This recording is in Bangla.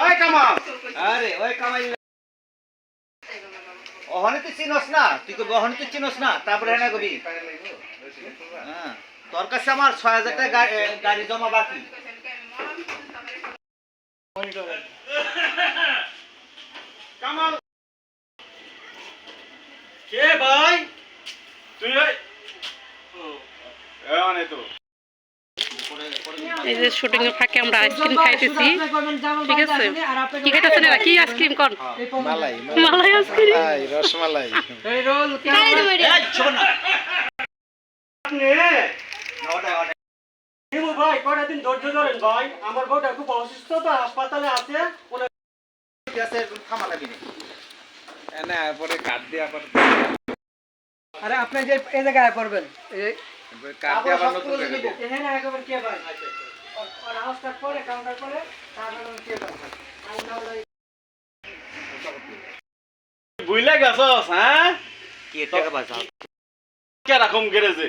ওই কামাল আরে ওই কামাই ওখানে তুই চিনস না তুই কবি ওখানে তুই চিনস না তারপরে না কবি হ্যাঁ তোর কাছে আমার ৬০০০ টাকা গাড়ি জমা বাকি কামাল কে ভাই তুই এখানে তো এই যে শুটিং এর ফাঁকে আমরা আইসক্রিম খাইতেছি ঠিক আছে কি খাইতেছেন এরা কি আইসক্রিম কোন মালাই মালাই আইসক্রিম রসমালাই এই রোল এই শোন না আপনি ওটা নিমু ভাই কয়টা দিন ধৈর্য ধরেন ভাই আমার বউটা খুব অসুস্থ তো হাসপাতালে আছে গ্যাসে থামা লাগি না পরে কাট দিয়ে আবার আরে আপনি যে এই জায়গায় করবেন এই কাট দিয়ে আবার নতুন করে দেব এখানে একবার কে ভাই আর হাউসটা পরে কাউন্টার করে তারপর কে ভাই বুইলা গেছস হ্যাঁ কি টাকা বাঁচা কে রকম গেরেছে